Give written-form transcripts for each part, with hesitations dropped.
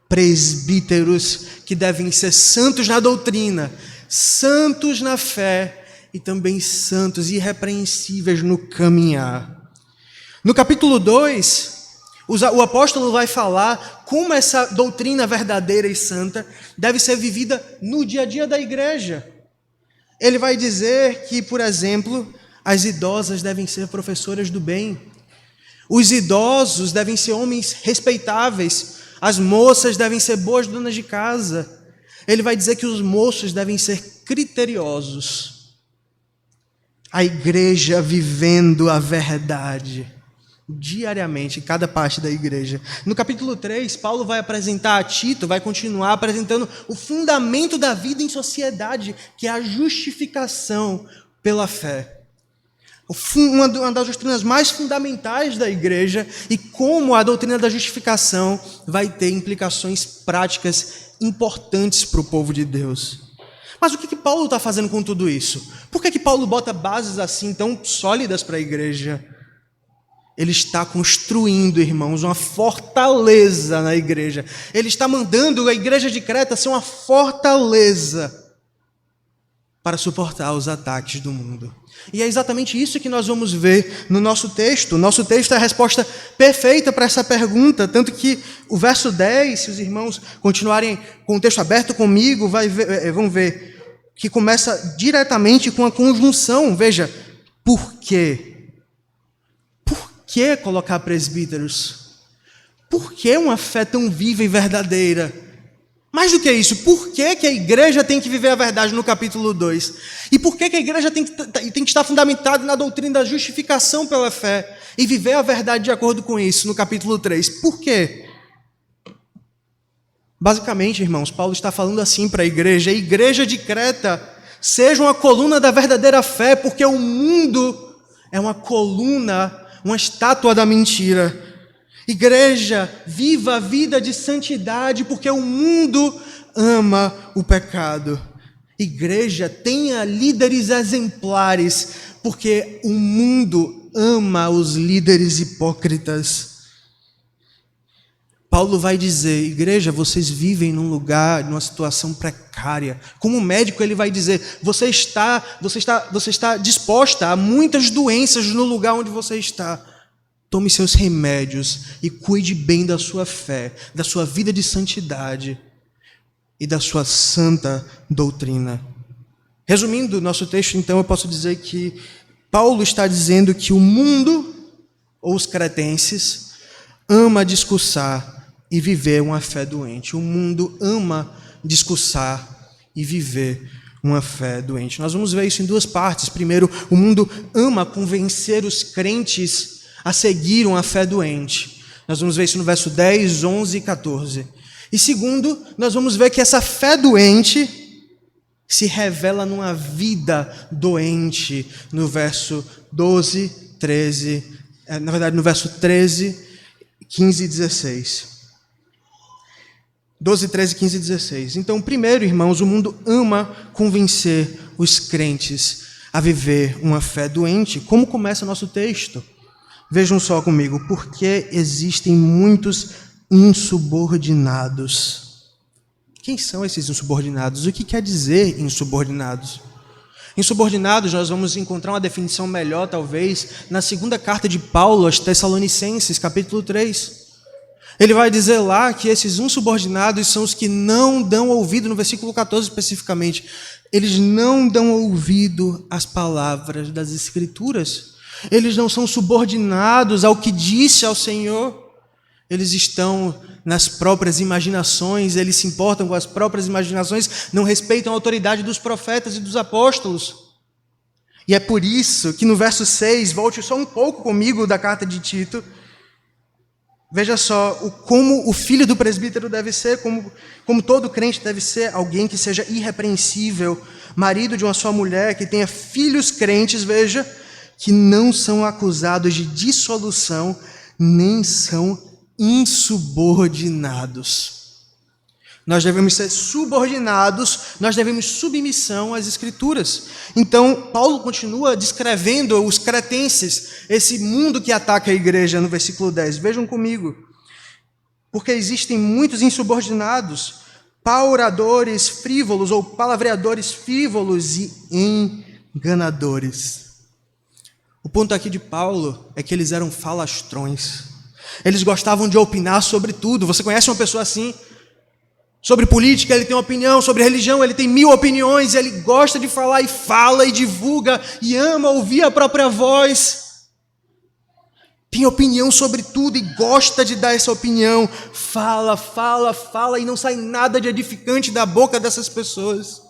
presbíteros que devem ser santos na doutrina, santos na fé e também santos, irrepreensíveis no caminhar. No capítulo 2, o apóstolo vai falar como essa doutrina verdadeira e santa deve ser vivida no dia a dia da igreja. Ele vai dizer que, por exemplo, as idosas devem ser professoras do bem, os idosos devem ser homens respeitáveis, as moças devem ser boas donas de casa. Ele vai dizer que os moços devem ser criteriosos. A igreja vivendo a verdade diariamente, em cada parte da igreja. No capítulo 3, Paulo vai apresentar a Tito, vai continuar apresentando o fundamento da vida em sociedade, que é a justificação pela fé. Uma das doutrinas mais fundamentais da igreja e como a doutrina da justificação vai ter implicações práticas importantes para o povo de Deus. Mas o que Paulo está fazendo com tudo isso? Por que Paulo bota bases assim tão sólidas para a igreja? Ele está construindo, irmãos, uma fortaleza na igreja. Ele está mandando a igreja de Creta ser uma fortaleza para suportar os ataques do mundo. E é exatamente isso que nós vamos ver no nosso texto. O nosso texto é a resposta perfeita para essa pergunta, tanto que o verso 10, se os irmãos continuarem com o texto aberto comigo, vão ver que começa diretamente com a conjunção. Veja, por quê? Por que colocar presbíteros? Por que uma fé tão viva e verdadeira? Mais do que isso, por que a igreja tem que viver a verdade no capítulo 2? E por que a igreja tem que estar fundamentada na doutrina da justificação pela fé e viver a verdade de acordo com isso no capítulo 3? Por quê? Basicamente, irmãos, Paulo está falando assim para a igreja de Creta, seja uma coluna da verdadeira fé, porque o mundo é uma coluna, uma estátua da mentira. Igreja, viva a vida de santidade, porque o mundo ama o pecado. Igreja, tenha líderes exemplares, porque o mundo ama os líderes hipócritas. Paulo vai dizer, igreja, vocês vivem num lugar, numa situação precária. Como médico, ele vai dizer, você está disposta a muitas doenças no lugar onde você está. Tome seus remédios e cuide bem da sua fé, da sua vida de santidade e da sua santa doutrina. Resumindo o nosso texto, então, eu posso dizer que Paulo está dizendo que o mundo, ou os cretenses, ama discursar e viver uma fé doente. O mundo ama discursar e viver uma fé doente. Nós vamos ver isso em duas partes. Primeiro, o mundo ama convencer os crentes a seguir uma fé doente. Nós vamos ver isso no verso 10, 11 e 14. E segundo, nós vamos ver que essa fé doente se revela numa vida doente, no verso 12, 13, na verdade no verso 13, 15 e 16. 12, 13, 15 e 16. Então, primeiro, irmãos, o mundo ama convencer os crentes a viver uma fé doente. Como começa o nosso texto? Vejam só comigo, porque existem muitos insubordinados. Quem são esses insubordinados? O que quer dizer insubordinados? Insubordinados, nós vamos encontrar uma definição melhor, talvez, na segunda carta de Paulo aos Tessalonicenses, capítulo 3. Ele vai dizer lá que esses insubordinados são os que não dão ouvido, no versículo 14 especificamente, eles não dão ouvido às palavras das Escrituras. Eles não são subordinados ao que disse ao Senhor. Eles estão nas próprias imaginações, eles se importam com as próprias imaginações, não respeitam a autoridade dos profetas e dos apóstolos. E é por isso que no verso 6, volte só um pouco comigo da carta de Tito, veja só como o filho do presbítero deve ser, como todo crente deve ser, alguém que seja irrepreensível, marido de uma só mulher, que tenha filhos crentes, veja, que não são acusados de dissolução, nem são insubordinados. Nós devemos ser subordinados, nós devemos submissão às Escrituras. Então, Paulo continua descrevendo os cretenses, esse mundo que ataca a igreja no versículo 10. Vejam comigo. porque existem muitos insubordinados, pauradores frívolos ou palavreadores frívolos e enganadores. O ponto aqui de Paulo é que eles eram falastrões. Eles gostavam de opinar sobre tudo. Você conhece uma pessoa assim? Sobre política, ele tem uma opinião. Sobre religião, ele tem 1000 opiniões. Ele gosta de falar e fala e divulga e ama ouvir a própria voz. Tem opinião sobre tudo e gosta de dar essa opinião. Fala e não sai nada de edificante da boca dessas pessoas.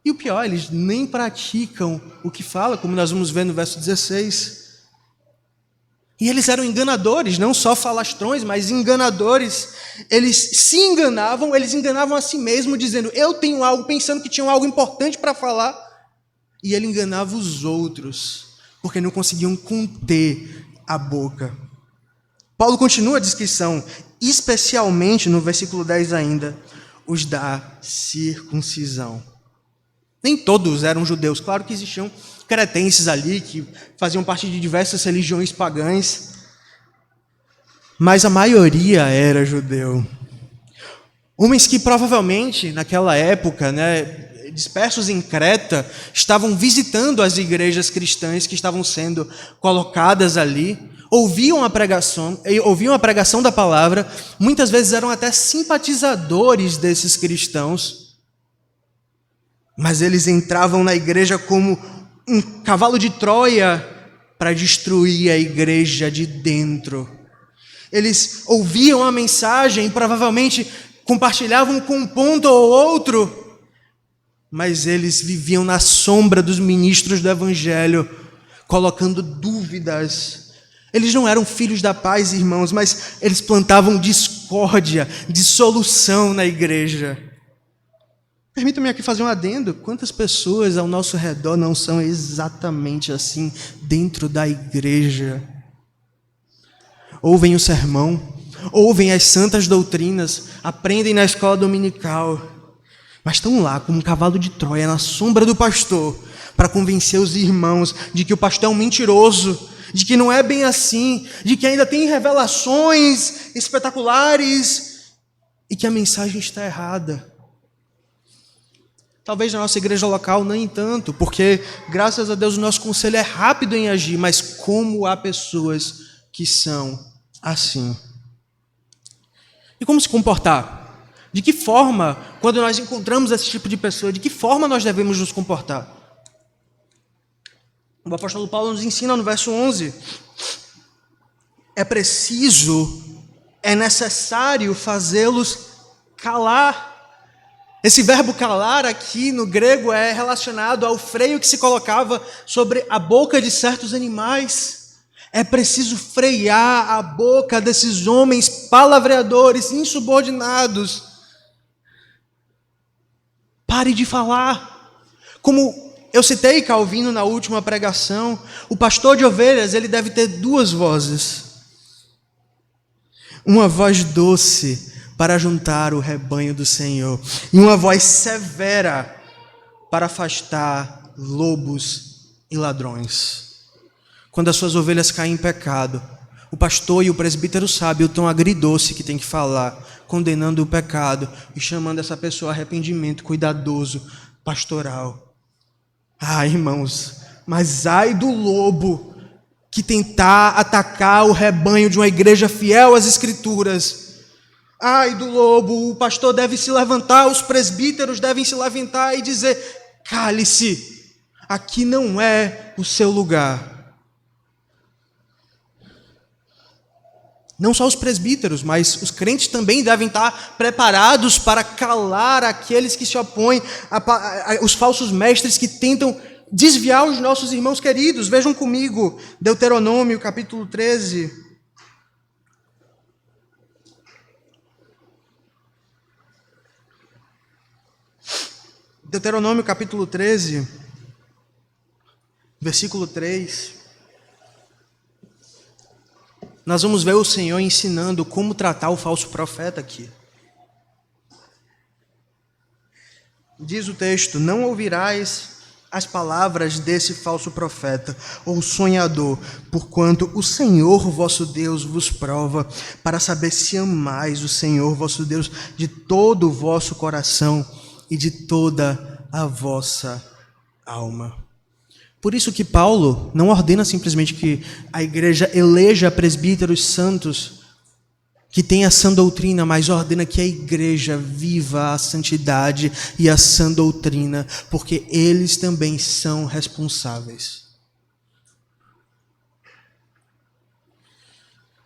E o pior, eles nem praticam o que fala, como nós vamos ver no verso 16. E eles eram enganadores, não só falastrões, mas enganadores. Eles se enganavam, eles enganavam a si mesmos, dizendo, eu tenho algo, pensando que tinham algo importante para falar. E ele enganava os outros, porque não conseguiam conter a boca. Paulo continua a descrição, especialmente no versículo 10 ainda, os da circuncisão. Nem todos eram judeus, claro que existiam cretenses ali, que faziam parte de diversas religiões pagãs, mas a maioria era judeu. Homens que provavelmente, naquela época, dispersos em Creta, estavam visitando as igrejas cristãs que estavam sendo colocadas ali, ouviam a pregação da palavra, muitas vezes eram até simpatizadores desses cristãos, mas eles entravam na igreja como um cavalo de Troia para destruir a igreja de dentro. Eles ouviam a mensagem e provavelmente compartilhavam com um ponto ou outro, mas eles viviam na sombra dos ministros do evangelho, colocando dúvidas. Eles não eram filhos da paz, irmãos, mas eles plantavam discórdia, dissolução na igreja. Permita-me aqui fazer um adendo. Quantas pessoas ao nosso redor não são exatamente assim dentro da igreja? Ouvem o sermão, ouvem as santas doutrinas, aprendem na escola dominical, mas estão lá como um cavalo de Troia na sombra do pastor para convencer os irmãos de que o pastor é um mentiroso, de que não é bem assim, de que ainda tem revelações espetaculares e que a mensagem está errada. Talvez na nossa igreja local nem tanto, porque graças a Deus o nosso conselho é rápido em agir, mas como há pessoas que são assim. E como se comportar? De que forma, quando nós encontramos esse tipo de pessoa, de que forma nós devemos nos comportar? O apóstolo Paulo nos ensina no verso 11, é necessário fazê-los calar. Esse verbo calar aqui no grego é relacionado ao freio que se colocava sobre a boca de certos animais. É preciso frear a boca desses homens palavreadores, insubordinados. Pare de falar. Como eu citei Calvino na última pregação, o pastor de ovelhas ele deve ter 2 vozes. Uma voz doce para juntar o rebanho do Senhor, e uma voz severa para afastar lobos e ladrões. Quando as suas ovelhas caem em pecado, o pastor e o presbítero sabem o tom agridoce que tem que falar, condenando o pecado e chamando essa pessoa a arrependimento cuidadoso, pastoral. Irmãos, mas ai do lobo que tentar atacar o rebanho de uma igreja fiel às Escrituras. Ai do lobo, o pastor deve se levantar, os presbíteros devem se levantar e dizer, cale-se, aqui não é o seu lugar. Não só os presbíteros, mas os crentes também devem estar preparados para calar aqueles que se opõem, os falsos mestres que tentam desviar os nossos irmãos queridos. Vejam comigo, Deuteronômio capítulo 13. Deuteronômio capítulo 13, versículo 3. Nós vamos ver o Senhor ensinando como tratar o falso profeta aqui. Diz o texto, não ouvirás as palavras desse falso profeta ou sonhador, porquanto o Senhor vosso Deus vos prova, para saber se amais o Senhor vosso Deus de todo o vosso coração e de toda a vossa alma. Por isso que Paulo não ordena simplesmente que a igreja eleja presbíteros santos que tenha a sã doutrina, mas ordena que a igreja viva a santidade e a sã doutrina, porque eles também são responsáveis.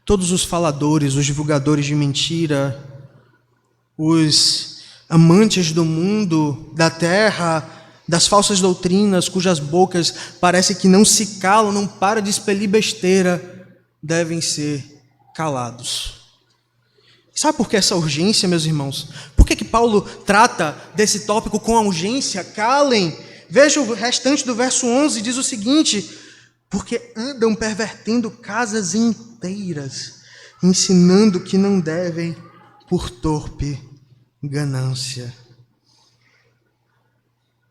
Todos os faladores, os divulgadores de mentira, os amantes do mundo, da terra, das falsas doutrinas, cujas bocas parece que não se calam, não param de expelir besteira, devem ser calados. Sabe por que essa urgência, meus irmãos? Por que Paulo trata desse tópico com a urgência? Calem! Veja o restante do verso 11, diz o seguinte: porque andam pervertendo casas inteiras, ensinando que não devem por torpe ganância.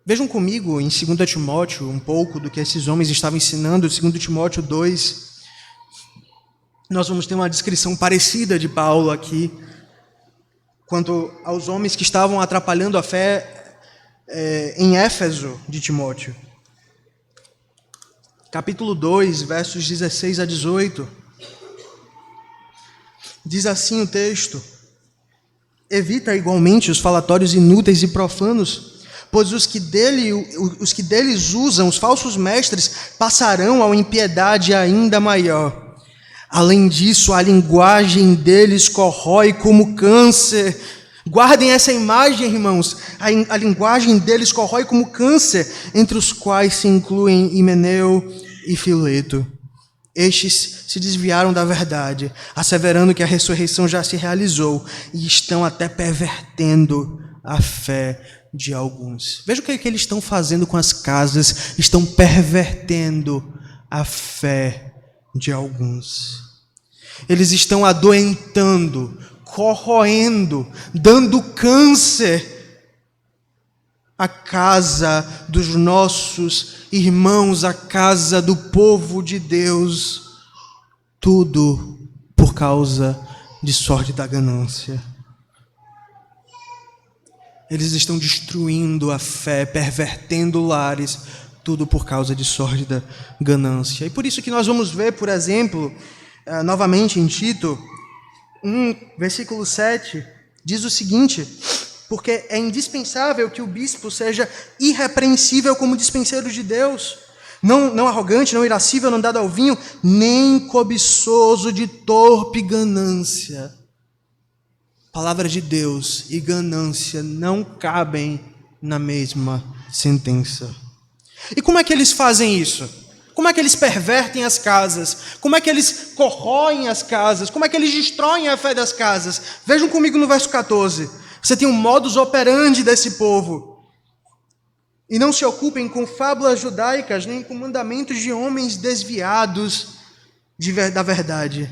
Vejam comigo em 2 Timóteo um pouco do que esses homens estavam ensinando, 2 Timóteo 2. Nós vamos ter uma descrição parecida de Paulo aqui, quanto aos homens que estavam atrapalhando a fé em Éfeso de Timóteo. Capítulo 2, versos 16 a 18. Diz assim o texto: evita igualmente os falatórios inúteis e profanos, pois os que deles usam, os falsos mestres, passarão a impiedade ainda maior. Além disso, a linguagem deles corrói como câncer. Guardem essa imagem, irmãos. A linguagem deles corrói como câncer, entre os quais se incluem Himeneu e Fileto. Estes se desviaram da verdade, asseverando que a ressurreição já se realizou, e estão até pervertendo a fé de alguns. Veja o que eles estão fazendo com as casas. Estão pervertendo a fé de alguns. Eles estão adoentando, corroendo, dando câncer à casa dos nossos irmãos, à casa do povo de Deus. Tudo por causa de sorte da ganância. Eles estão destruindo a fé, pervertendo lares, tudo por causa de sorte da ganância. E por isso que nós vamos ver, por exemplo, novamente em Tito 1, versículo 7, diz o seguinte: porque é indispensável que o bispo seja irrepreensível como dispenseiro de Deus, não arrogante, não irascível, não dado ao vinho, nem cobiçoso de torpe ganância. Palavra de Deus e ganância não cabem na mesma sentença. E como é que eles fazem isso? Como é que eles pervertem as casas? Como é que eles corroem as casas? Como é que eles destroem a fé das casas? Vejam comigo no verso 14. Você tem um modus operandi desse povo. E não se ocupem com fábulas judaicas, nem com mandamentos de homens desviados da verdade.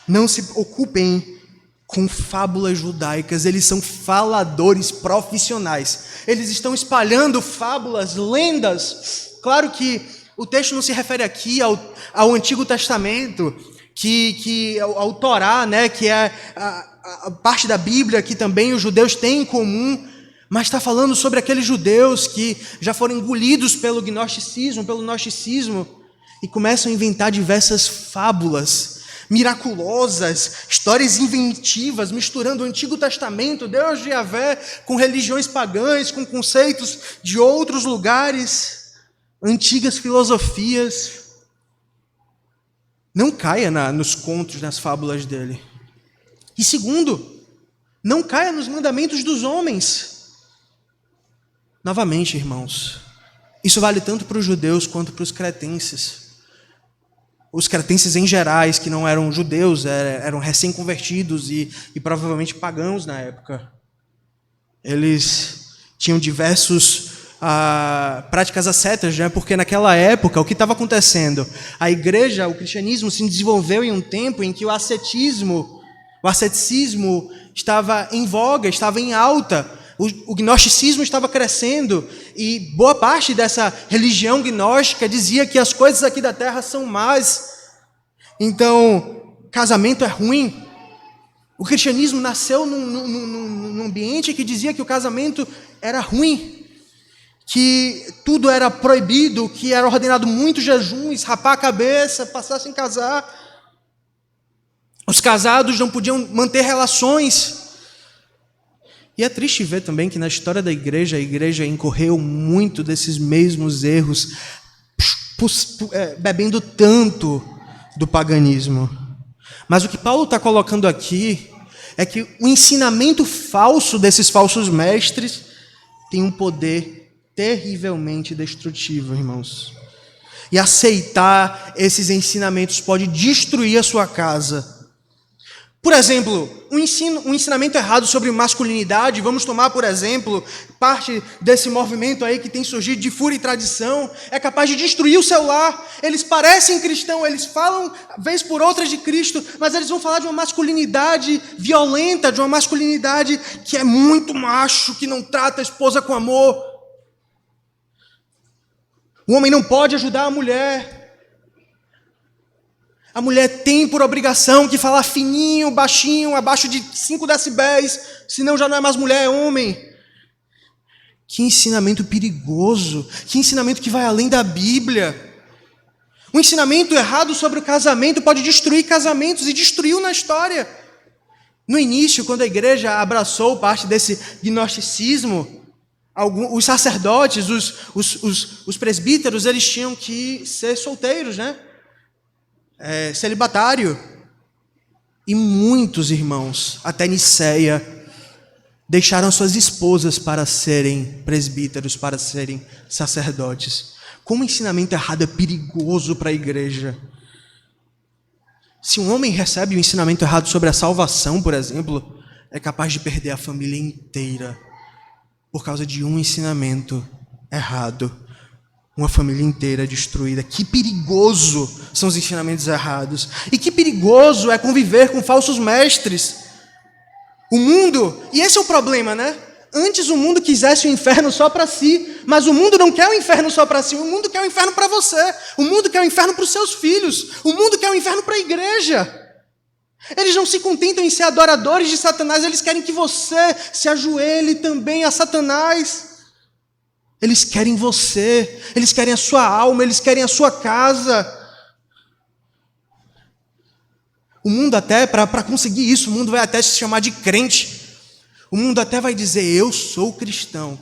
Não se ocupem com fábulas judaicas. Eles são faladores profissionais. Eles estão espalhando fábulas, lendas. Claro que o texto não se refere aqui ao Antigo Testamento, ao Torá, né, que é a parte da Bíblia que também os judeus têm em comum, mas está falando sobre aqueles judeus que já foram engolidos pelo gnosticismo, e começam a inventar diversas fábulas miraculosas, histórias inventivas, misturando o Antigo Testamento, Deus de Yahvé, com religiões pagãs, com conceitos de outros lugares, antigas filosofias. Não caia nos contos, nas fábulas dele. E segundo, não caia nos mandamentos dos homens. Novamente, irmãos, isso vale tanto para os judeus quanto para os cretenses. Os cretenses em gerais, que não eram judeus, eram recém-convertidos e provavelmente pagãos na época. Eles tinham diversos práticas ascéticas, né? Porque naquela época, o que estava acontecendo? A igreja, o cristianismo se desenvolveu em um tempo em que o asceticismo estava em voga, estava em alta. O gnosticismo estava crescendo e boa parte dessa religião gnóstica dizia que as coisas aqui da terra são más. Então, casamento é ruim. O cristianismo nasceu num ambiente que dizia que o casamento era ruim, que tudo era proibido, que era ordenado muitos jejuns, rapar a cabeça, passar sem casar. Os casados não podiam manter relações. E é triste ver também que na história da igreja, a igreja incorreu muito desses mesmos erros, bebendo tanto do paganismo. Mas o que Paulo está colocando aqui é que o ensinamento falso desses falsos mestres tem um poder terrivelmente destrutivo, irmãos. E aceitar esses ensinamentos pode destruir a sua casa. Por exemplo, um ensinamento errado sobre masculinidade, vamos tomar, por exemplo, parte desse movimento aí que tem surgido de fúria e tradição, é capaz de destruir o seu lar. Eles parecem cristãos, eles falam, vez por outra, de Cristo, mas eles vão falar de uma masculinidade violenta, de uma masculinidade que é muito macho, que não trata a esposa com amor. O homem não pode ajudar a mulher. A mulher tem por obrigação que falar fininho, baixinho, abaixo de 5 decibéis, senão já não é mais mulher, é homem. Que ensinamento perigoso, que ensinamento que vai além da Bíblia. Um ensinamento errado sobre o casamento pode destruir casamentos e destruiu na história. No início, quando a igreja abraçou parte desse gnosticismo, os sacerdotes, os presbíteros, eles tinham que ser solteiros, né? Celibatário. E muitos irmãos, até Niceia, deixaram suas esposas para serem presbíteros, para serem sacerdotes. Como o ensinamento errado é perigoso para a igreja. Se um homem recebe um ensinamento errado sobre a salvação, por exemplo, é capaz de perder a família inteira por causa de um ensinamento errado. Uma família inteira destruída. Que perigoso são os ensinamentos errados. E que perigoso é conviver com falsos mestres. O mundo, e esse é o problema, né? Antes o mundo quisesse o inferno só para si, mas o mundo não quer o inferno só para si, o mundo quer o inferno para você, o mundo quer o inferno para os seus filhos, o mundo quer o inferno para a igreja. Eles não se contentam em ser adoradores de Satanás, eles querem que você se ajoelhe também a Satanás. Eles querem você, eles querem a sua alma, eles querem a sua casa. O mundo até, para conseguir isso, o mundo vai até se chamar de crente. O mundo até vai dizer, eu sou cristão.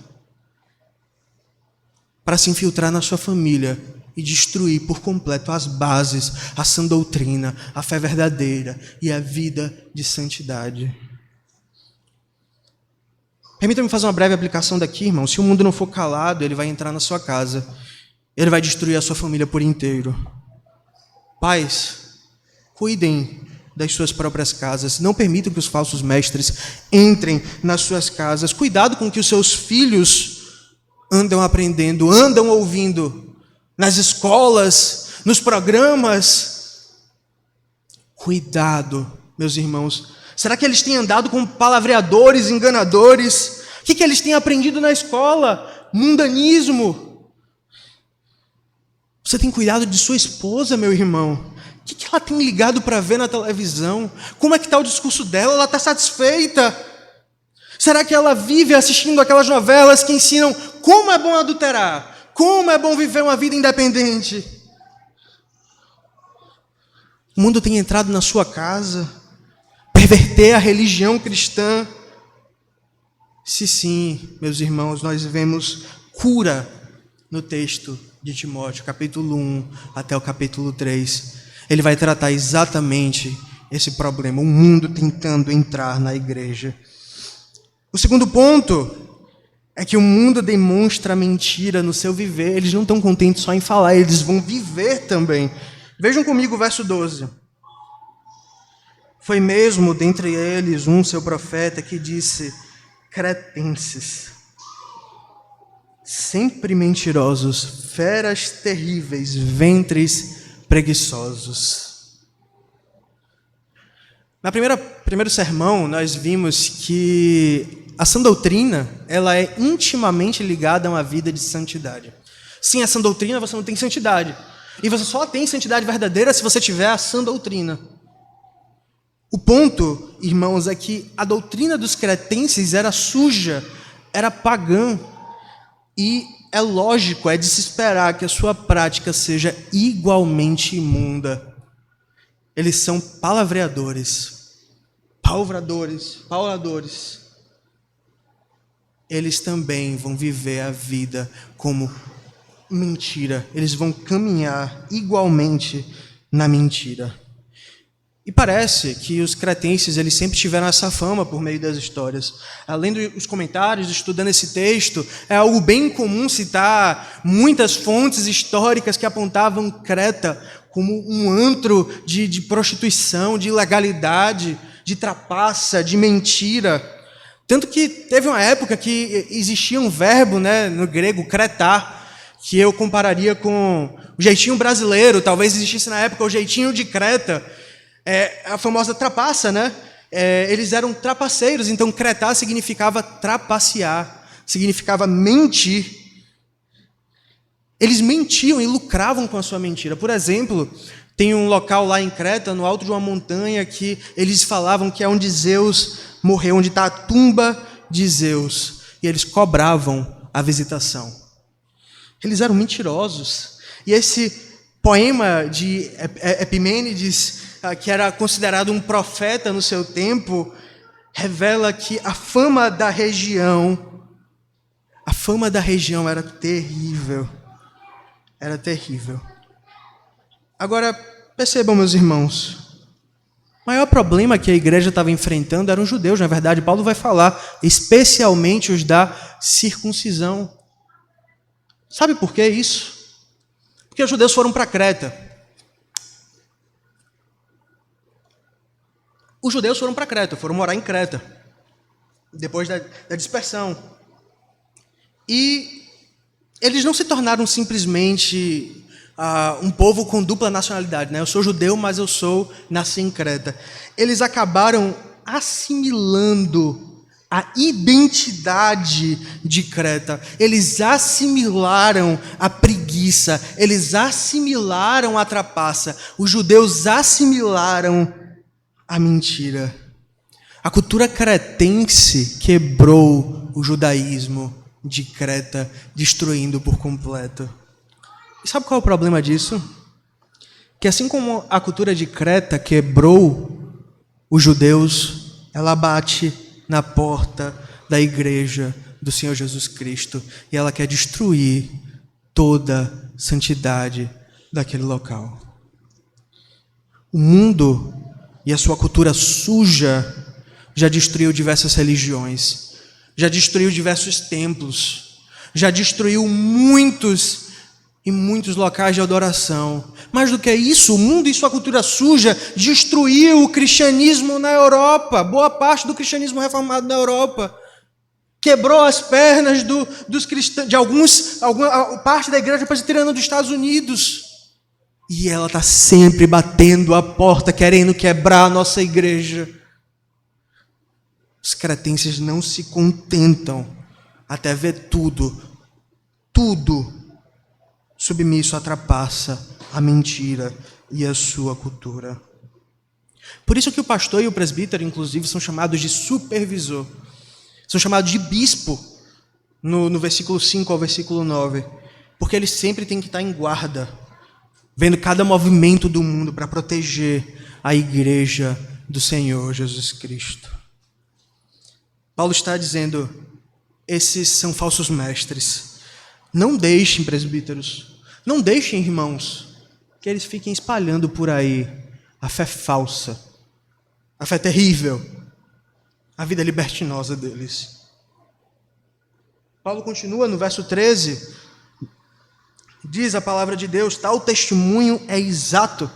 Para se infiltrar na sua família e destruir por completo as bases, a sã doutrina, a fé verdadeira e a vida de santidade. Permita-me fazer uma breve aplicação daqui, irmão. Se o mundo não for calado, ele vai entrar na sua casa. Ele vai destruir a sua família por inteiro. Pais, cuidem das suas próprias casas. Não permitam que os falsos mestres entrem nas suas casas. Cuidado com o que os seus filhos andam aprendendo, andam ouvindo nas escolas, nos programas. Cuidado, meus irmãos. Será que eles têm andado com palavreadores, enganadores? O que eles têm aprendido na escola? Mundanismo. Você tem cuidado de sua esposa, meu irmão? O que ela tem ligado para ver na televisão? Como é que está o discurso dela? Ela está satisfeita? Será que ela vive assistindo aquelas novelas que ensinam como é bom adulterar? Como é bom viver uma vida independente? O mundo tem entrado na sua casa, perverter a religião cristã. Se sim, meus irmãos, nós vemos cura no texto de Timóteo, capítulo 1 até o capítulo 3. Ele vai tratar exatamente esse problema, o mundo tentando entrar na igreja. O segundo ponto é que o mundo demonstra mentira no seu viver. Eles não estão contentes só em falar, eles vão viver também. Vejam comigo o verso 12. Foi mesmo dentre eles um seu profeta que disse, cretenses, sempre mentirosos, feras terríveis, ventres preguiçosos. No primeiro sermão, nós vimos que a sã doutrina, ela é intimamente ligada a uma vida de santidade. Sem a sã doutrina, você não tem santidade. E você só tem santidade verdadeira se você tiver a sã doutrina. O ponto, irmãos, é que a doutrina dos cretenses era suja, era pagã. E é lógico, é de se esperar que a sua prática seja igualmente imunda. Eles são palavreadores, pauladores. Eles também vão viver a vida como mentira. Eles vão caminhar igualmente na mentira. E parece que os cretenses eles sempre tiveram essa fama por meio das histórias. Além dos comentários, estudando esse texto, é algo bem comum citar muitas fontes históricas que apontavam Creta como um antro de prostituição, de ilegalidade, de trapaça, de mentira. Tanto que teve uma época que existia um verbo, no grego, cretar, que eu compararia com o jeitinho brasileiro. Talvez existisse na época o jeitinho de Creta, a famosa trapaça, eles eram trapaceiros, então cretar significava trapacear, significava mentir. Eles mentiam e lucravam com a sua mentira. Por exemplo, tem um local lá em Creta, no alto de uma montanha, que eles falavam que é onde Zeus morreu, onde está a tumba de Zeus. E eles cobravam a visitação. Eles eram mentirosos. E esse poema de Epimênides, que era considerado um profeta no seu tempo, revela que a fama da região era terrível. Era terrível. Agora, percebam, meus irmãos, o maior problema que a igreja estava enfrentando eram os judeus, na verdade. Paulo vai falar, especialmente os da circuncisão. Sabe por que isso? Porque os judeus foram para Creta. Os judeus foram para Creta, foram morar em Creta, depois da dispersão. E eles não se tornaram simplesmente um povo com dupla nacionalidade, Eu sou judeu, mas eu nasci em Creta. Eles acabaram assimilando a identidade de Creta. Eles assimilaram a preguiça, eles assimilaram a trapaça. Os judeus assimilaram a mentira. A cultura cretense quebrou o judaísmo de Creta, destruindo por completo. E sabe qual é o problema disso? Que assim como a cultura de Creta quebrou os judeus, ela bate na porta da igreja do Senhor Jesus Cristo e ela quer destruir toda santidade daquele local. O mundo e a sua cultura suja já destruiu diversas religiões, já destruiu diversos templos, já destruiu muitos locais de adoração. Mais do que isso, o mundo e sua cultura suja destruiu o cristianismo na Europa, boa parte do cristianismo reformado na Europa. Quebrou as pernas dos cristãos, de alguma parte da igreja presbiteriana dos Estados Unidos. E ela está sempre batendo a porta, querendo quebrar a nossa igreja. Os cretenses não se contentam até ver tudo submisso à trapaça, à mentira e à sua cultura. Por isso que o pastor e o presbítero, inclusive, são chamados de supervisor. São chamados de bispo, no versículo 5 ao versículo 9. Porque eles sempre têm que estar em guarda, vendo cada movimento do mundo para proteger a igreja do Senhor Jesus Cristo. Paulo está dizendo, esses são falsos mestres. Não deixem, presbíteros, não deixem, irmãos, que eles fiquem espalhando por aí a fé falsa, a fé terrível, a vida libertinosa deles. Paulo continua no verso 13, diz a palavra de Deus, tal testemunho é exato.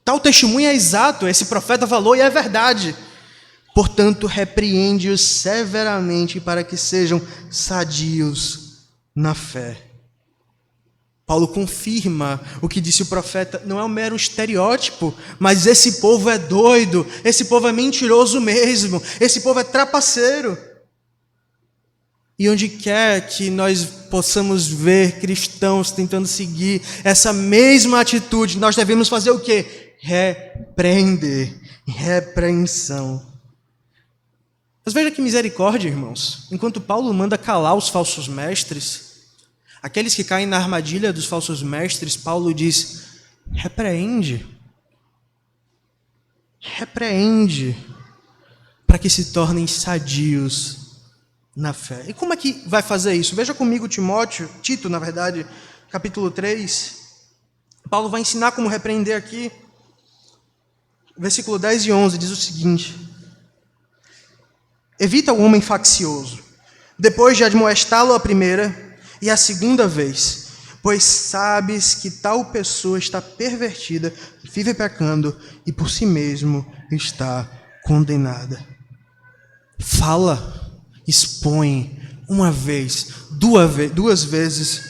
Tal testemunho é exato, esse profeta falou e é verdade. Portanto, repreende-os severamente para que sejam sadios na fé. Paulo confirma o que disse o profeta, não é um mero estereótipo, mas esse povo é doido, esse povo é mentiroso mesmo, esse povo é trapaceiro. E onde quer que nós possamos ver cristãos tentando seguir essa mesma atitude, nós devemos fazer o quê? Repreender. Repreensão. Mas veja que misericórdia, irmãos. Enquanto Paulo manda calar os falsos mestres, aqueles que caem na armadilha dos falsos mestres, Paulo diz: repreende. Repreende, para que se tornem sadios na fé. E como é que vai fazer isso? Veja comigo Tito, capítulo 3. Paulo vai ensinar como repreender aqui. Versículo 10 e 11 diz o seguinte: evita o homem faccioso, depois de admoestá-lo a primeira e a segunda vez, pois sabes que tal pessoa está pervertida, vive pecando e por si mesmo está condenada. Fala, expõe uma vez, duas vezes.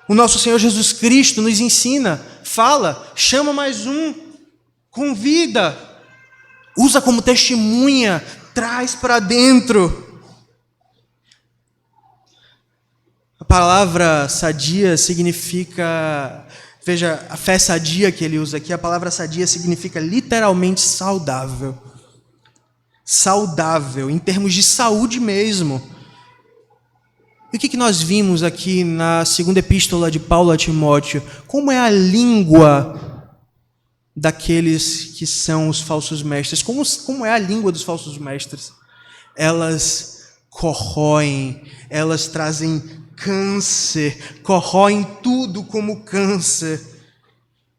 O nosso Senhor Jesus Cristo nos ensina, fala, chama mais um, convida, usa como testemunha, traz para dentro. A palavra sadia significa, veja, a fé sadia que ele usa aqui, a palavra sadia significa literalmente saudável. Saudável, em termos de saúde mesmo. E o que nós vimos aqui na segunda epístola de Paulo a Timóteo? Como é a língua daqueles que são os falsos mestres? Como é a língua dos falsos mestres? Elas corroem, elas trazem câncer, corroem tudo como câncer.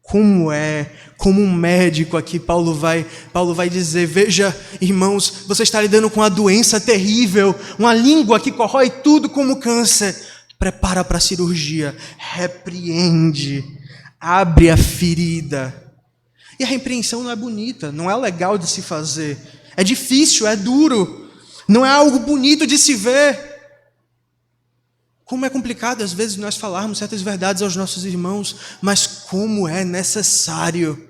Como um médico aqui, Paulo vai dizer: veja, irmãos, você está lidando com uma doença terrível, uma língua que corrói tudo como câncer. Prepara para a cirurgia, repreende, abre a ferida. E a repreensão não é bonita, não é legal de se fazer, é difícil, é duro, não é algo bonito de se ver. Como é complicado, às vezes, nós falarmos certas verdades aos nossos irmãos, mas como é necessário.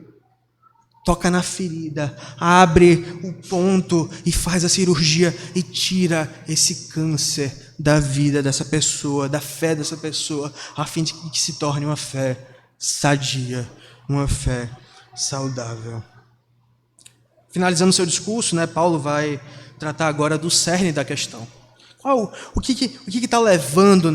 Toca na ferida, abre o ponto e faz a cirurgia e tira esse câncer da vida dessa pessoa, da fé dessa pessoa, a fim de que se torne uma fé sadia, uma fé saudável. Finalizando seu discurso, Paulo vai tratar agora do cerne da questão. O que está levando,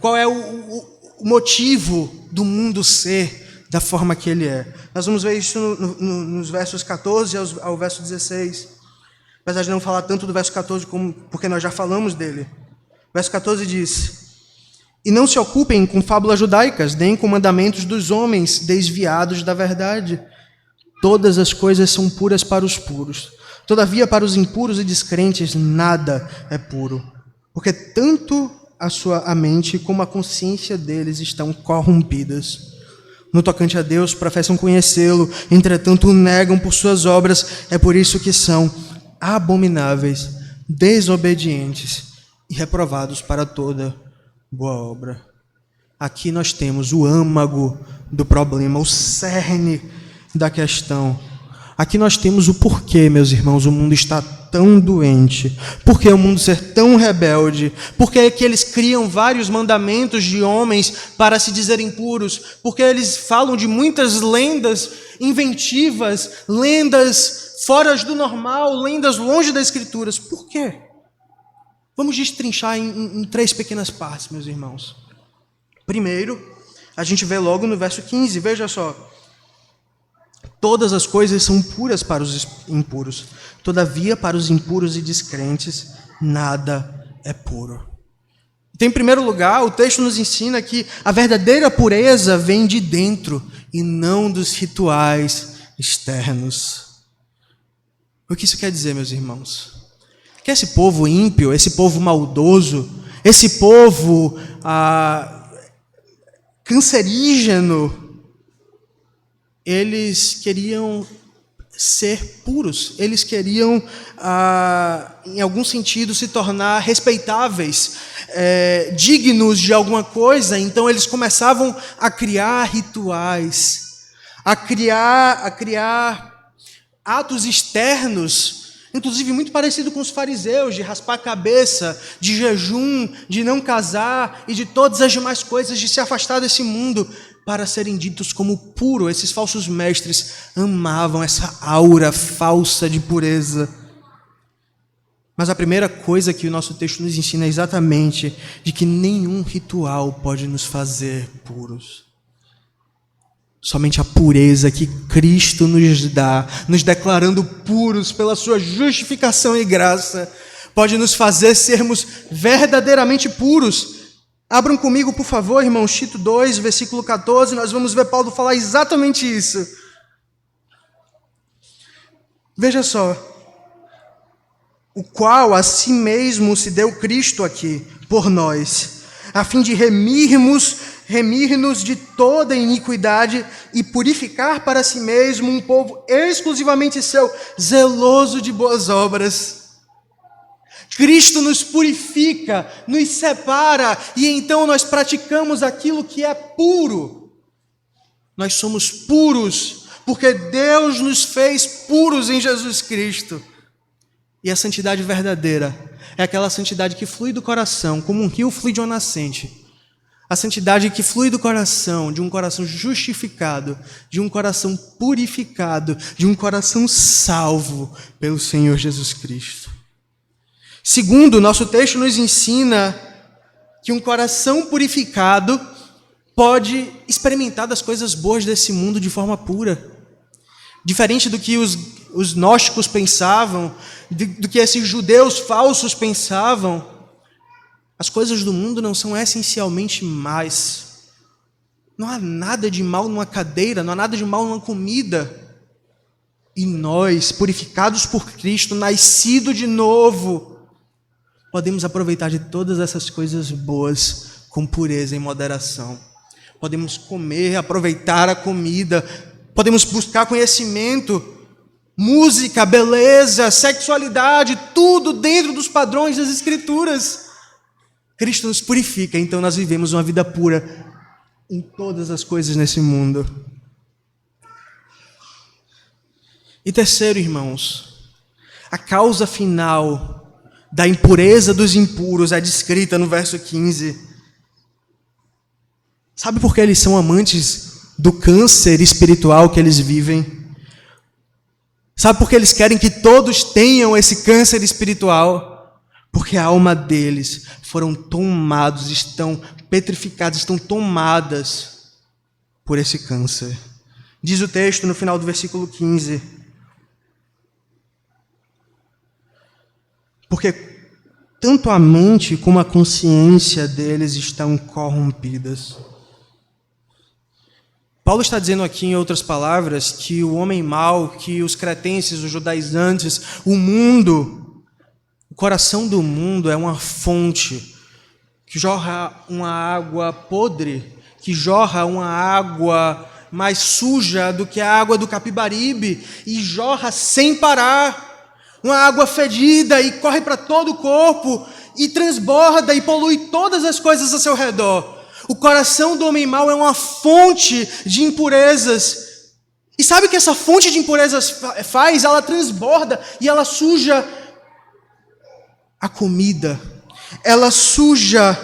Qual é o motivo do mundo ser da forma que ele é? Nós vamos ver isso nos versos 14 ao verso 16. Apesar de não falar tanto do verso 14, porque nós já falamos dele. O verso 14 diz: e não se ocupem com fábulas judaicas, nem com mandamentos dos homens desviados da verdade. Todas as coisas são puras para os puros. Todavia, para os impuros e descrentes, nada é puro. Porque tanto a mente como a consciência deles estão corrompidas. No tocante a Deus, professam conhecê-lo, entretanto o negam por suas obras. É por isso que são abomináveis, desobedientes e reprovados para toda boa obra. Aqui nós temos o âmago do problema, o cerne da questão. Aqui nós temos o porquê, meus irmãos, o mundo está tão doente. Por que o mundo ser tão rebelde? Por que eles criam vários mandamentos de homens para se dizerem puros? Por que eles falam de muitas lendas inventivas, lendas fora do normal, lendas longe das Escrituras? Por quê? Vamos destrinchar em 3 pequenas partes, meus irmãos. Primeiro, a gente vê logo no verso 15, veja só. Todas as coisas são puras para os impuros. Todavia, para os impuros e descrentes, nada é puro. Então, em primeiro lugar, o texto nos ensina que a verdadeira pureza vem de dentro e não dos rituais externos. O que isso quer dizer, meus irmãos? Que esse povo ímpio, esse povo maldoso, esse povo cancerígeno, eles queriam ser puros, eles queriam, em algum sentido, se tornar respeitáveis, dignos de alguma coisa. Então eles começavam a criar rituais, a criar atos externos Inclusive muito parecido com os fariseus, de raspar a cabeça, de jejum, de não casar e de todas as demais coisas, de se afastar desse mundo para serem ditos como puro. Esses falsos mestres amavam essa aura falsa de pureza. Mas a primeira coisa que o nosso texto nos ensina é exatamente de que nenhum ritual pode nos fazer puros. Somente a pureza que Cristo nos dá, nos declarando puros pela sua justificação e graça, pode nos fazer sermos verdadeiramente puros. Abram comigo, por favor, irmãos, Tito 2, versículo 14, nós vamos ver Paulo falar exatamente isso. Veja só. O qual a si mesmo se deu Cristo aqui, por nós, a fim de remir-nos de toda iniquidade e purificar para si mesmo um povo exclusivamente seu, zeloso de boas obras. Cristo nos purifica, nos separa, e então nós praticamos aquilo que é puro. Nós somos puros, porque Deus nos fez puros em Jesus Cristo. E a santidade verdadeira é aquela santidade que flui do coração, como um rio flui de uma nascente. A santidade que flui do coração, de um coração justificado, de um coração purificado, de um coração salvo pelo Senhor Jesus Cristo. Segundo, nosso texto nos ensina que um coração purificado pode experimentar das coisas boas desse mundo de forma pura. Diferente do que os gnósticos pensavam, do que esses judeus falsos pensavam, as coisas do mundo não são essencialmente más. Não há nada de mal numa cadeira, não há nada de mal numa comida. E nós, purificados por Cristo, nascidos de novo, podemos aproveitar de todas essas coisas boas com pureza e moderação. Podemos comer, aproveitar a comida, podemos buscar conhecimento, música, beleza, sexualidade, tudo dentro dos padrões das Escrituras. Cristo nos purifica, então nós vivemos uma vida pura em todas as coisas nesse mundo. E terceiro, irmãos, a causa final da impureza dos impuros é descrita no verso 15. Sabe por que eles são amantes do câncer espiritual que eles vivem? Sabe por que eles querem que todos tenham esse câncer espiritual? Porque a alma deles foram tomados, estão petrificadas, estão tomadas por esse câncer. Diz o texto no final do versículo 15. Porque tanto a mente como a consciência deles estão corrompidas. Paulo está dizendo aqui, em outras palavras, que o homem mau, que os cretenses, os judaizantes, o mundo, o coração do mundo é uma fonte que jorra uma água podre, que jorra uma água mais suja do que a água do Capibaribe, e jorra sem parar, uma água fedida e corre para todo o corpo, e transborda e polui todas as coisas ao seu redor. O coração do homem mau é uma fonte de impurezas. E sabe o que essa fonte de impurezas faz? Ela transborda e ela suja a comida, ela suja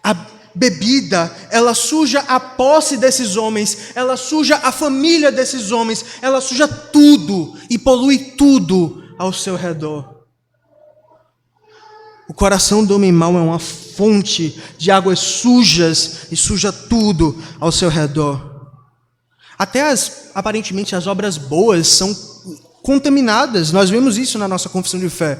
a bebida, ela suja a posse desses homens, ela suja a família desses homens, ela suja tudo e polui tudo ao seu redor. O coração do homem mau é uma fonte de águas sujas e suja tudo ao seu redor. Até aparentemente as obras boas são contaminadas. Nós vemos isso na nossa confissão de fé.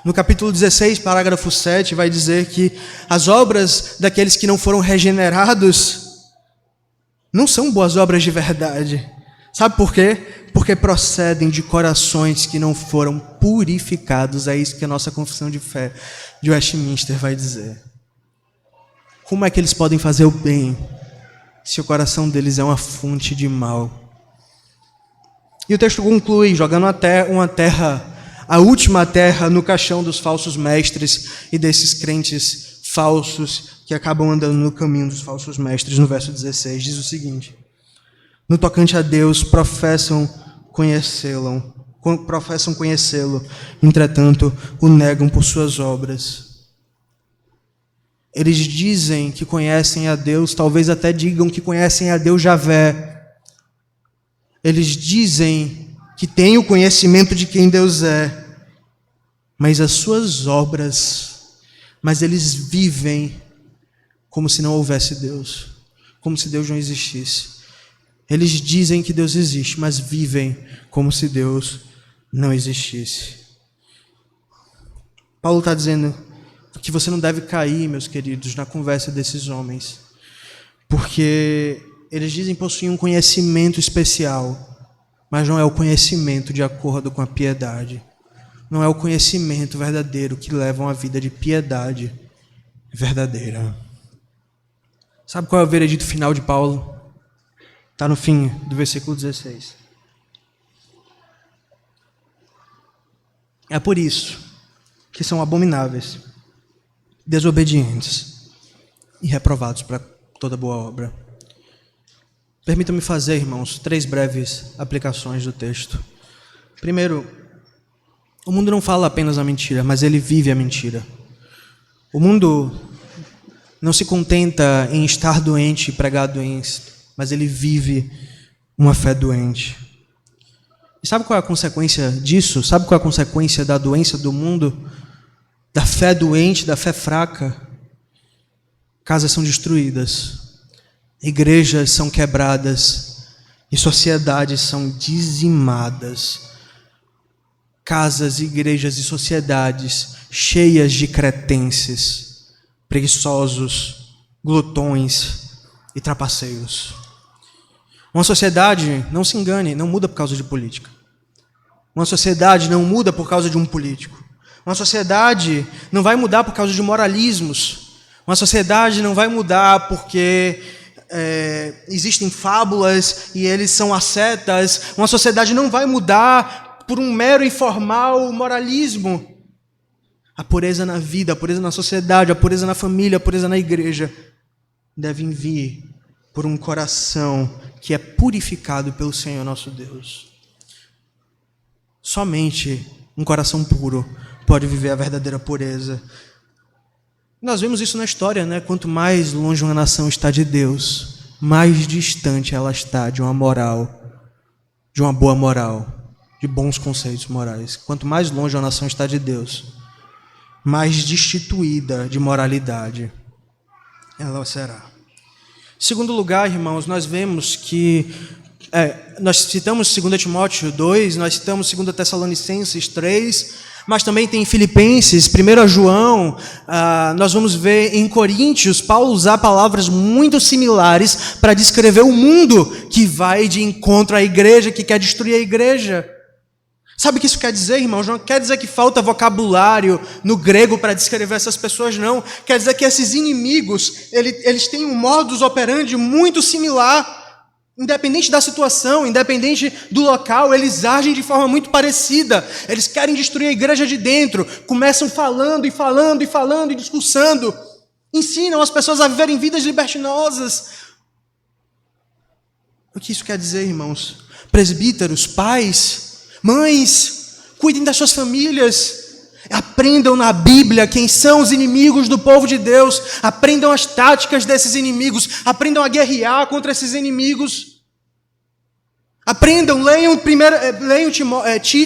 No capítulo 16, parágrafo 7, vai dizer que as obras daqueles que não foram regenerados não são boas obras de verdade. Sabe por quê? Porque procedem de corações que não foram purificados. É isso que a nossa confissão de fé de Westminster vai dizer. Como é que eles podem fazer o bem se o coração deles é uma fonte de mal? E o texto conclui, jogando a última terra no caixão dos falsos mestres e desses crentes falsos que acabam andando no caminho dos falsos mestres. No verso 16 diz o seguinte: no tocante a Deus, professam professam conhecê-lo, entretanto, o negam por suas obras. Eles dizem que conhecem a Deus, talvez até digam que conhecem a Deus Javé. Eles dizem que têm o conhecimento de quem Deus é, mas as suas obras, mas eles vivem como se não houvesse Deus, como se Deus não existisse. Eles dizem que Deus existe, mas vivem como se Deus não existisse. Paulo está dizendo que você não deve cair, meus queridos, na conversa desses homens, porque eles dizem possuir um conhecimento especial, mas não é o conhecimento de acordo com a piedade. Não é o conhecimento verdadeiro que leva a uma vida de piedade verdadeira. Sabe qual é o veredito final de Paulo? Está no fim do versículo 16. É por isso que são abomináveis, desobedientes e reprovados para toda boa obra. Permitam-me fazer, irmãos, 3 breves aplicações do texto. Primeiro, o mundo não fala apenas a mentira, mas ele vive a mentira. O mundo não se contenta em estar doente e pregar doença, mas ele vive uma fé doente. E sabe qual é a consequência disso? Sabe qual é a consequência da doença do mundo? Da fé doente, da fé fraca? Casas são destruídas, igrejas são quebradas e sociedades são dizimadas. Casas, igrejas e sociedades cheias de cretenses, preguiçosos, glutões e trapaceiros. Uma sociedade, não se engane, não muda por causa de política. Uma sociedade não muda por causa de um político. Uma sociedade não vai mudar por causa de moralismos. Uma sociedade não vai mudar porque existem fábulas e eles são ascetas. Uma sociedade não vai mudar por um mero e formal moralismo. A pureza na vida, a pureza na sociedade, a pureza na família, a pureza na igreja devem vir por um coração que é purificado pelo Senhor nosso Deus. Somente um coração puro pode viver a verdadeira pureza. Nós vemos isso na história, né? Quanto mais longe uma nação está de Deus, mais distante ela está de uma moral, de uma boa moral, de bons conceitos morais. Quanto mais longe uma nação está de Deus, mais destituída de moralidade ela será. Em segundo lugar, irmãos, nós vemos que nós citamos 2 Timóteo 2, nós citamos 2 Tessalonicenses 3, mas também tem Filipenses, 1 João, nós vamos ver em Coríntios, Paulo usar palavras muito similares para descrever o mundo que vai de encontro à igreja, que quer destruir a igreja. Sabe o que isso quer dizer, irmãos? Não quer dizer que falta vocabulário no grego para descrever essas pessoas, não. Quer dizer que esses inimigos, eles têm um modus operandi muito similar. Independente da situação, independente do local, eles agem de forma muito parecida. Eles querem destruir a igreja de dentro. Começam falando e discursando. Ensinam as pessoas a viverem vidas libertinosas. O que isso quer dizer, irmãos? Presbíteros, pais, mães, cuidem das suas famílias. Aprendam na Bíblia quem são os inimigos do povo de Deus. Aprendam as táticas desses inimigos. Aprendam a guerrear contra esses inimigos. Aprendam, leiam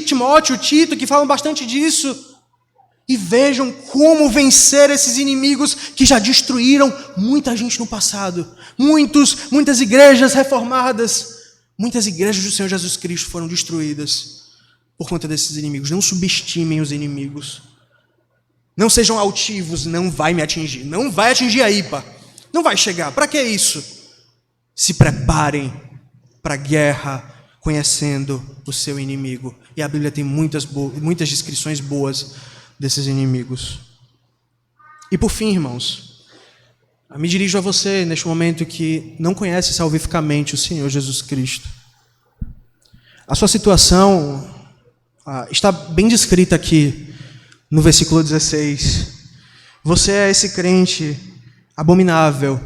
Timóteo, Tito, que falam bastante disso. E vejam como vencer esses inimigos que já destruíram muita gente no passado. Muitas igrejas reformadas. Muitas igrejas do Senhor Jesus Cristo foram destruídas por conta desses inimigos. Não subestimem os inimigos. Não sejam altivos, não vai me atingir. Não vai atingir a IPA. Não vai chegar. Para que isso? Se preparem para a guerra conhecendo o seu inimigo. E a Bíblia tem muitas descrições boas desses inimigos. E por fim, irmãos, me dirijo a você neste momento que não conhece salvificamente o Senhor Jesus Cristo. A sua situação está bem descrita aqui no versículo 16. Você é esse crente abominável.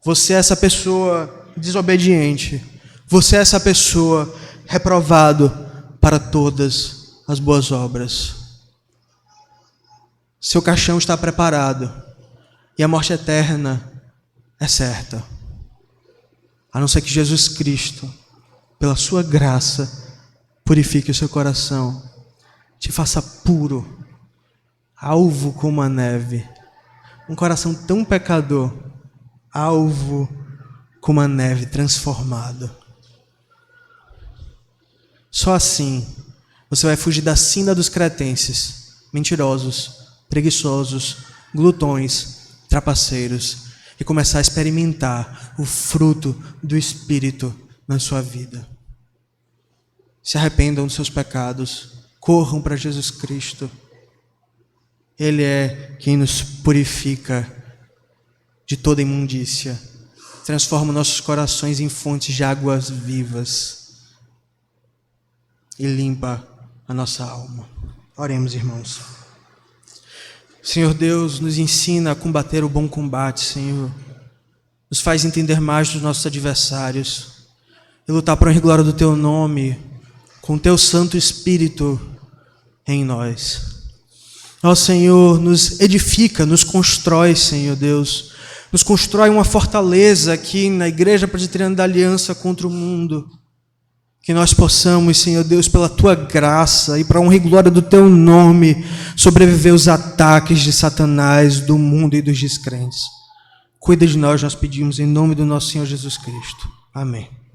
Você é essa pessoa desobediente. Você é essa pessoa reprovado para todas as boas obras. Seu caixão está preparado e a morte eterna é certa. A não ser que Jesus Cristo, pela sua graça, purifique o seu coração, te faça puro, alvo como a neve. Um coração tão pecador, alvo como a neve, transformado. Só assim você vai fugir da sina dos cretenses, mentirosos, preguiçosos, glutões, trapaceiros, e começar a experimentar o fruto do Espírito na sua vida. Se arrependam dos seus pecados, corram para Jesus Cristo. Ele é quem nos purifica de toda imundícia, transforma nossos corações em fontes de águas vivas e limpa a nossa alma. Oremos, irmãos. Senhor Deus, nos ensina a combater o bom combate, Senhor. Nos faz entender mais dos nossos adversários e lutar por honra e glória do Teu nome, com o Teu Santo Espírito em nós. Ó Senhor, nos edifica, nos constrói, Senhor Deus. Nos constrói uma fortaleza aqui na Igreja Presbiteriana da Aliança contra o mundo. Que nós possamos, Senhor Deus, pela Tua graça e para a honra e glória do Teu nome, sobreviver aos ataques de Satanás, do mundo e dos descrentes. Cuida de nós pedimos em nome do nosso Senhor Jesus Cristo. Amém.